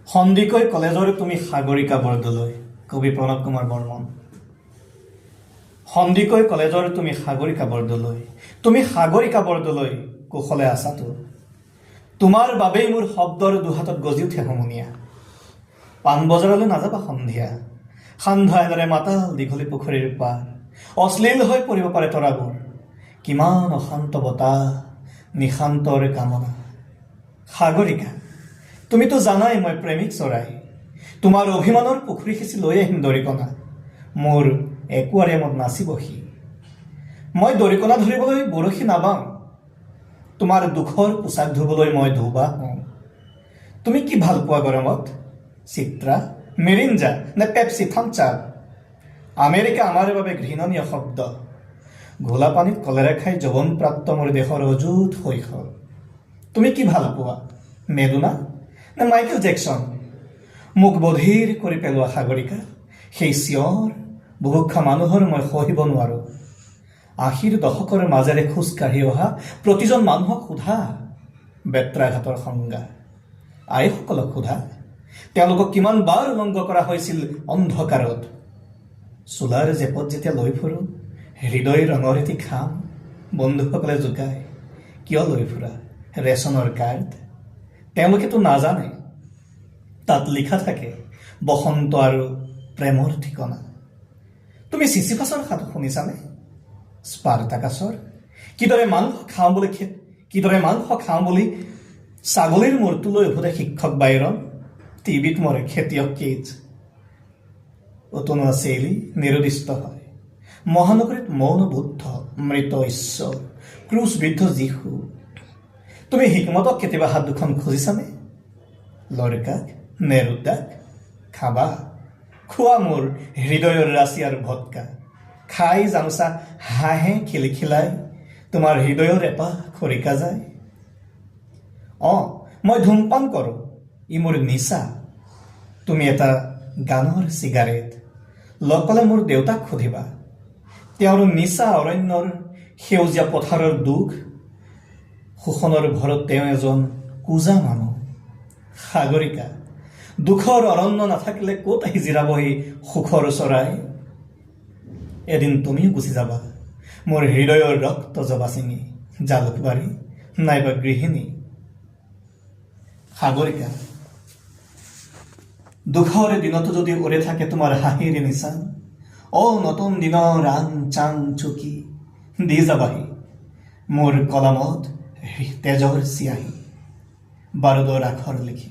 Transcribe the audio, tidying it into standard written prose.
সন্দিকৈ কলেজৰ তুমি সাগৰিকা বৰদলৈ। কবি প্ৰণৱ কুমাৰ বৰ্মন। সন্দিকৈ কলেজৰ তুমি সাগৰিকা বৰদলৈ, তুমি সাগৰিকা বৰদলৈ, কুশলে আছাতো। তোমাৰ বাবেই মোৰ শব্দৰ দুহাতত গজি উঠে হুমুনিয়া। পাণবজাৰলৈ নাযাবা সন্ধিয়া, সান্ধ্যা এনেদৰে মাতাল দীঘলী পুখুৰীৰ পাৰ। অশ্লীল হৈ পৰিব পাৰে তৰাবোৰ, কিমান অশান্ত বতাহ, নিশান্তৰ কামনা। সাগৰিকা, তুমিতো জানাই মই প্ৰেমিক চৰাই। তোমাৰ অভিমানৰ পুখুৰী সিঁচি লৈ আহিম দৰিকণা, মোৰ একুৱাৰিয়ামত নাচিব সি। মই দৰিকণা ধৰিবলৈ বৰশী নাবাওঁ, তোমাৰ দুখৰ পোচাক ধুবলৈ মই ধুবা হওঁ। তুমি কি ভাল পোৱা গৰমত? চিত্ৰা, মিৰিঞ্জা নে পেপচি, থাম্পছ আপ? আমেৰিকা আমাৰ বাবে ঘৃণনীয় শব্দ। ঘোলা পানীত কলেৰা খাই যৌৱনপ্ৰাপ্ত মোৰ দেশৰ অযুত শৈশৱ। তুমি কি ভাল পোৱা? মেডোনা নে মাইকেল জেকচন? মোক বধিৰ কৰি পেলোৱা সাগৰিকা, সেই চিঞৰ বুভুক্ষা মানুহৰ মই সহিব নোৱাৰোঁ। ৮০ৰ দশকৰ মাজেৰে খোজকাঢ়ি অহা প্ৰতিজন মানুহক সোধা বেত্ৰাঘাতৰ সংজ্ঞা। আইসকলক সোধা তেওঁলোকক কিমান বাৰ উলংঘ কৰা হৈছিল অন্ধকাৰত। চোলাৰ জেপত যেতিয়া লৈ ফুৰোঁ হৃদয় ৰঙৰ এটি খাম, বন্ধুসকলে জোকায় কিয় লৈ ফুৰা ৰেচনৰ কাৰ্ড। তেওঁলোকেতো নাজানে তাত লিখা থাকে বসন্ত আৰু প্ৰেমৰ ঠিকনা। তুমি চিচিফাছৰ সাধু শুনিছানে? স্পাৰ্টাকাছৰ কিদৰে মাংস খাওঁ বুলি ছাগলীৰ মূৰটোলৈ উভতে শিক্ষক বাইৰন, টিভিত মৰে খেতিয়ক কেজ। অতনুৱা চেইলি নিৰুদ্দিষ্ট হয়, মহানগৰীত মৌন বুদ্ধ, মৃত ঈশ্বৰ, ক্ৰুচবিদ্ধ যীশু। তুমি হিকমতক কেতিয়াবা হাত দুখন খুজিছানে? লৰকাক নেৰুদাক খাবা, খোৱা মোৰ হৃদয়ৰ ৰাছিয়াৰ ভটকা। খাই জানোচা হাঁহে খিলখিলাই তোমাৰ হৃদয়ৰ এপাহ খৰিকা যায়। মই ধূমপান কৰোঁ, ই মোৰ নিচা। তুমি এটা গানৰ চিগাৰেট। লগ পালে মোৰ দেউতাক সুধিবা, তেওঁৰ নিচা অৰণ্যৰ সেউজীয়া পথাৰৰ দুখ, শোষণৰ ভৰত তেওঁ এজন কোজা মানুহ। সাগৰিকা, দুখৰ অৰণ্য নাথাকিলে ক'ত আহি জিৰাবহি সুখৰ চৰাই। এদিন তুমিও গুচি যাবা মোৰ হৃদয়ৰ ৰক্ত জবা চিঙি, জালুকবাৰী নাইবা গৃহিণী। সাগৰিকা, দুখৰ দিনতো যদি উৰে থাকে তোমাৰ হাঁহিৰ নিচান, নতুন দিনৰ আং চাং চুকি দি যাবাহি মোৰ কলমত তেজৰ চিয়াহী, বাৰুদৰ আখৰ লিখি।